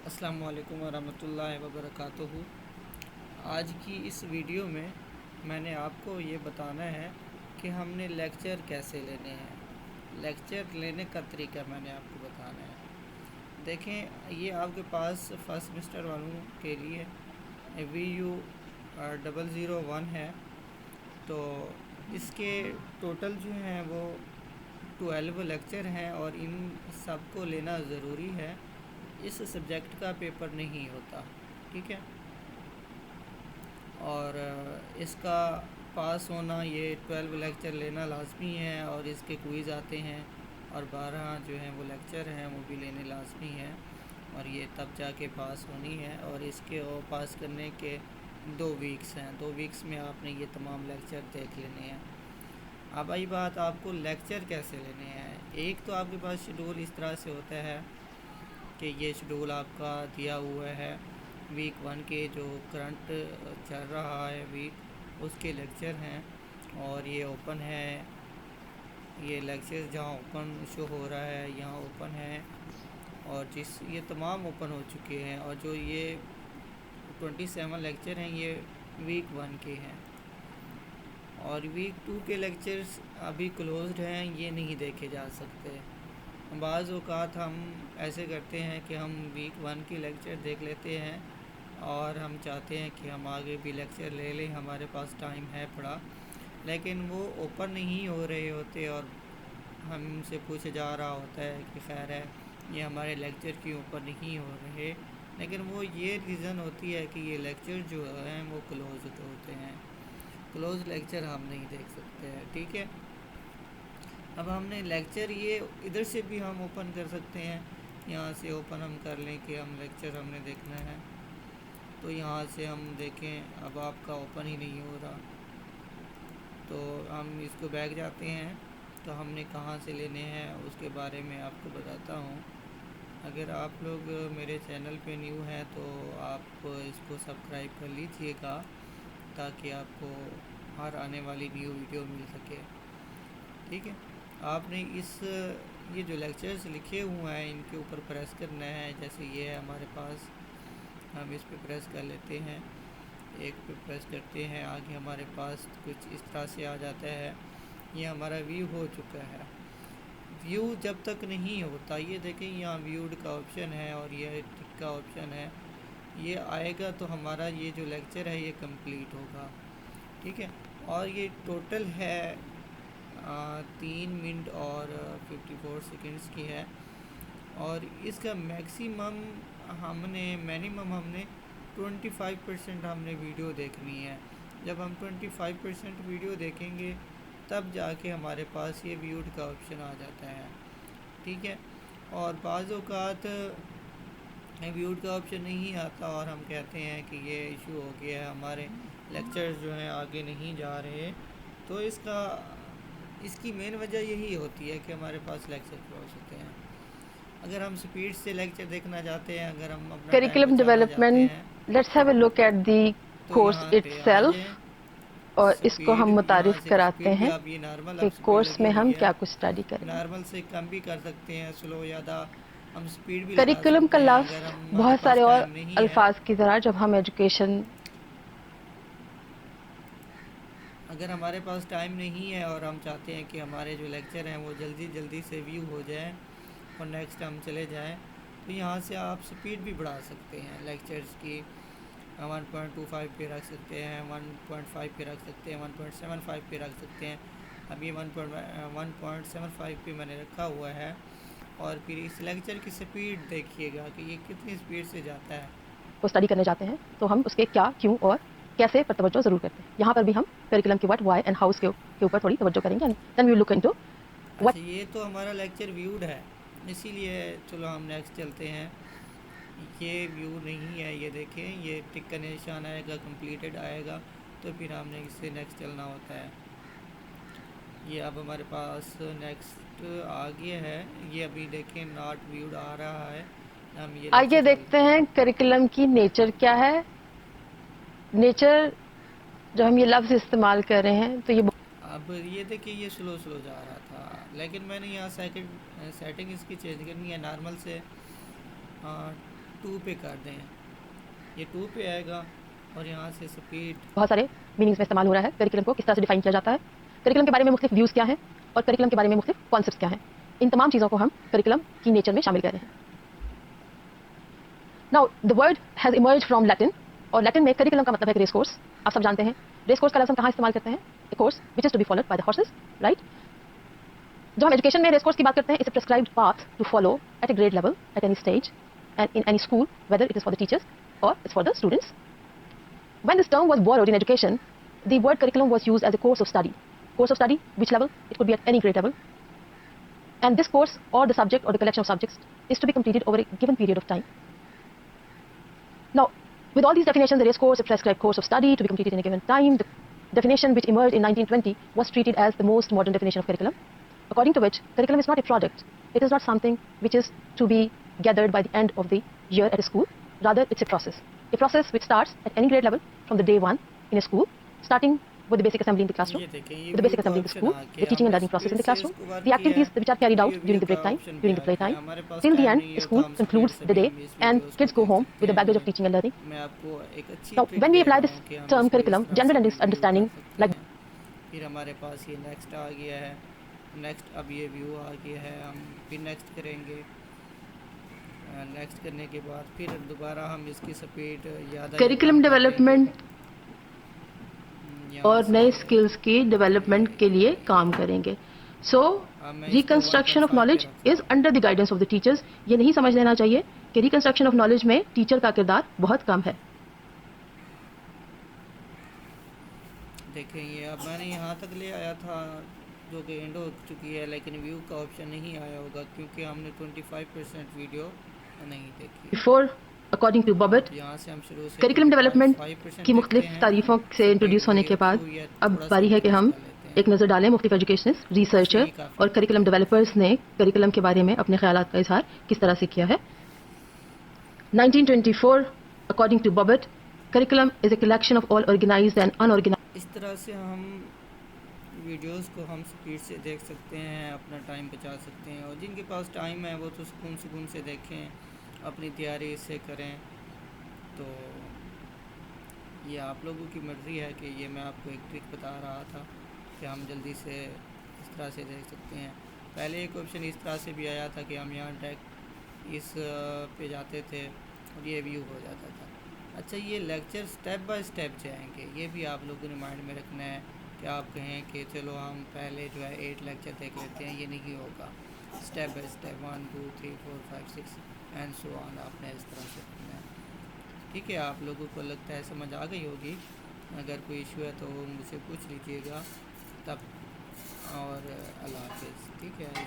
अस्सलामु अलैकुम वरहमतुल्लाहि वबरकातुहू। आज की इस वीडियो में मैंने आपको ये बताना है कि हमने लेक्चर कैसे लेने हैं। लेक्चर लेने का तरीका मैंने आपको बताना है। देखें, ये आपके पास फर्स्ट सेमेस्टर वालों के लिए VU 001 है। तो इसके टोटल जो हैं वो 12 लेक्चर हैं और इन सबको लेना ज़रूरी है। इस सब्जेक्ट का पेपर नहीं होता, ठीक है। और इसका पास होना, ये 12 लेक्चर लेना लाजमी है और इसके क्विज़ आते हैं और 12 जो हैं वो लेक्चर हैं वो भी लेने लाजमी है और ये तब जाके पास होनी है। और इसके और पास करने के 2 वीक्स हैं। 2 वीक्स में आपने ये तमाम लेक्चर देख लेने हैं। अब आई बात आपको लेक्चर कैसे लेने हैं। एक तो आपके पास शेड्यूल इस तरह से होता है कि ये शेड्यूल आपका दिया हुआ है वीक 1 के जो करंट चल रहा है वीक, उसके लेक्चर हैं और ये ओपन है। ये लेक्चर जहाँ ओपन शो हो रहा है यहाँ ओपन है और ये तमाम ओपन हो चुके हैं। और जो ये 27 लेक्चर हैं ये वीक 1 के हैं और वीक 2 के लेक्चर्स अभी क्लोज्ड हैं, ये नहीं देखे जा सकते। बाज़ औक़ात हम ऐसे करते हैं कि हम वीक 1 की लेक्चर देख लेते हैं और हम चाहते हैं कि हम आगे भी लेक्चर ले लें, हमारे पास टाइम है पड़ा, लेकिन वो ओपन नहीं हो रहे होते और हमसे पूछा जा रहा होता है कि खैर है ये हमारे लेक्चर क्यों ओपन नहीं हो रहे। लेकिन वो ये रीज़न होती है कि ये लेक्चर जो हैं वो क्लोज होते हैं। क्लोज लेक्चर हम नहीं देख सकते हैं, ठीक है। अब हमने लेक्चर ये इधर से भी हम ओपन कर सकते हैं, यहाँ से ओपन हम कर लें कि हम लेक्चर हमने देखना है। तो यहाँ से हम देखें, अब आपका ओपन ही नहीं हो रहा, तो हम इसको बैक जाते हैं। तो हमने कहाँ से लेने हैं उसके बारे में आपको बताता हूँ। अगर आप लोग मेरे चैनल पे न्यू हैं तो आप इसको सब्सक्राइब कर लीजिएगा ताकि आपको हर आने वाली न्यू वीडियो मिल सके, ठीक है। आपने ये जो लेक्चर्स लिखे हुए हैं इनके ऊपर प्रेस करना है। जैसे ये है हमारे पास, हम इस पे प्रेस कर लेते हैं, एक पे प्रेस करते हैं, आगे हमारे पास कुछ इस तरह से आ जाता है। ये हमारा व्यू हो चुका है। व्यू जब तक नहीं होता, ये देखें यहाँ व्यूड का ऑप्शन है और ये टिक का ऑप्शन है, ये आएगा तो हमारा ये जो लेक्चर है ये कंप्लीट होगा, ठीक है। और ये टोटल है 3 मिनट और 54 सेकंड्स की है और इसका मिनिमम हमने 25% हमने वीडियो देखनी है। जब हम 25% वीडियो देखेंगे तब जाके हमारे पास ये व्यूड का ऑप्शन आ जाता है, ठीक है। और बाज़ औक़ात व्यूड का ऑप्शन नहीं आता और हम कहते हैं कि ये इशू हो गया है, हमारे लेक्चर्स जो हैं आगे नहीं जा रहे। तो इसकी मेन वजह यही होती है कि हमारे पास लेक्चर क्लोज होते हैं। अगर हम स्पीड से लेक्चर देखना चाहते हैं, अगर हम अपना टाइम Curriculum बचाना चाहते development, हैं let's have a look at the तो course यहाँ पे आ itself जाएं। और इसको स्पीड हम यहाँ मुतारिफ से कराते स्पीड भी हैं आप ये नॉर्मल कि अब स्पीड कोर्स लगी में हुई हम है, क्या कुछ स्टडी करेंगे। नॉर्मल से कम भी कर सकते हैं, स्लो ज़्यादा हम स्पीड भी लगा करिकुलम का सकते हैं अगर लफ्ज़ हमारे बहुत पास सारे और टाइम नहीं है। अल्फाज की तरह जब हम एजुकेशन अगर हमारे पास टाइम नहीं है और हम चाहते हैं कि हमारे जो लेक्चर हैं वो जल्दी जल्दी से व्यू हो जाए और नेक्स्ट हम चले जाएं, तो यहाँ से आप स्पीड भी बढ़ा सकते हैं लेक्चर्स की। 1.25 पे रख सकते हैं, 1.5 पे रख सकते हैं, 1.75 पे रख सकते हैं। अब ये 1.75 पे मैंने रखा हुआ है और फिर इस लेक्चर की स्पीड देखिएगा कि ये कितनी स्पीड से जाता है। को स्टडी करने जाते हैं तो हम उसके क्या, क्यों और कैसे पर तवज्जो ज़रूर करते हैं। यहाँ पर भी हम करिकुलम के व्हाट, व्हाई एंड हाउस के ऊपर थोड़ी तवज्जो करेंगे and then we look into what. अच्छा, ये तो हमारा लेक्चर व्यूड है, इसीलिए चलो हम नेक्स्ट चलते हैं। ये व्यू नहीं है, ये देखें ये टिक का निशान आएगा, कंप्लीटेड आएगा, तो फिर हमने इससे नेक्स्ट चलना होता है। ये अब हमारे पास नेक्स्ट आ गया है, ये अभी देखें नॉट व्यूड आ रहा है। हम ये आइए लेक्चर देखते चलते हैं हैं। करिकुलम की नेचर क्या है। नेचर जब हम ये लफ्ज़ इस्तेमाल कर रहे हैं तो ये अब ये देखिए ये स्लो स्लो जा रहा था, लेकिन मैंने यहाँ सेटिंग इसकी चेंज करनी है नॉर्मल से 2 पे कर दें, ये 2 पे आएगा और यहाँ से स्पीड बहुत सारे मीनिंग्स में इस्तेमाल हो रहा है। करिकुलम को किस तरह से डिफाइन किया जाता है, करिकुलम के बारे में मुख्तलिफ व्यूज़ क्या हैं और करिकुलम के बारे में मुख्तलिफ कॉन्सेप्ट्स क्या हैं, इन तमाम चीज़ों को हम करिकुलम की नेचर में शामिल कर रहे हैं। Now the word has emerge from Latin, और लैटिन में करिकुलम का मतलब है रेस कोर्स। आप सब जानते हैं रेस कोर्स का लफ्ज़ हम कहाँ इस्तेमाल करते हैं, a course which is to be followed by the horses, right. जब हम एजुकेशन में रेस कोर्स की बात करते हैं, it's a prescribed path to follow at a grade level at any stage and in any school, whether it is for the teachers or it's for the students. When this term was borrowed in education, the word curriculum was used as a course of study. Course of study, which level? It could be at any grade level. And this course or the subject or the collection of subjects is to be completed over a given period of time. Now, with all these definitions, the race course, a prescribed course of study to be completed in a given time, the definition which emerged in 1920 was treated as the most modern definition of curriculum, according to which curriculum is not a product. It is not something which is to be gathered by the end of the year at a school. Rather, it's a process which starts at any grade level from the day one in a school, starting with the basic assembly in the classroom, with the basic assembly in the school, the teaching and learning process in the classroom, the activities which are carried out during the break time, during the playtime, till the end, the school concludes the day and kids go home with a baggage of teaching and learning. Now, when we apply this term curriculum, general understanding like फिर हमारे पास ये next आ गया है, next अब ये view आ गया है, हम फिर नेक्स्ट करेंगे, नेक्स्ट करने के बाद फिर दोबारा हम इसकी स्पीड ज़्यादा करिकुलम डेवलपमेंट और नए स्किल्स की डेवलपमेंट के लिए काम करेंगे। So reconstruction of knowledge is under the guidance of the teachers. ये नहीं समझ लेना चाहिए कि रिकंस्ट्रक्शन ऑफ नॉलेज में टीचर का किरदार बहुत कम है। देखें ये अब मैंने यहाँ तक ले आया था जो कि एंड हो चुकी है, लेकिन व्यू का ऑप्शन नहीं आया होगा क्योंकि हमने 25% वीडियो नहीं देखी। Before according to Bobbitt, curriculum development की मुख्तलिफ तारीफ़ों से इंट्रोड्यूस होने के बाद अब बारी है कि हम एक नज़र डालें मुख्तलिफ एजुकेशनिस्ट, रिसर्चर और करिकुलम डेवलपर्स ने करिकुलम के बारे में अपने ख्यालात का इजहार किस तरह से किया है। 1924 according to Bobbitt, curriculum is a collection of all organised and unorganised. इस तरह से हम वीडियोस को हम स्पीड से देख सकते हैं, अपना टाइम बचा सकते हैं, और जिनके पास टाइम है वो तो सुकून से देखें, अपनी तैयारी इससे करें। तो ये आप लोगों की मर्ज़ी है कि ये मैं आपको एक ट्रिक बता रहा था कि हम जल्दी से इस तरह से देख सकते हैं। पहले एक ऑप्शन इस तरह से भी आया था कि हम यहाँ डायरेक्ट इस पे जाते थे और ये व्यू हो जाता था। अच्छा, ये लेक्चर स्टेप बाय स्टेप जाएंगे, ये भी आप लोगों ने माइंड में रखना है कि आप कहें कि चलो हम पहले जो है 8 लेक्चर देख लेते हैं, ये नहीं होगा। Step by step 1 2 3 4 5 6 and so on आपने इस तरह से करना है। ठीक है, आप लोगों को लगता है समझ आ गई होगी। अगर कोई इशू है तो मुझसे पूछ लीजिएगा तब। और अल्लाह हाफिज़। ठीक है।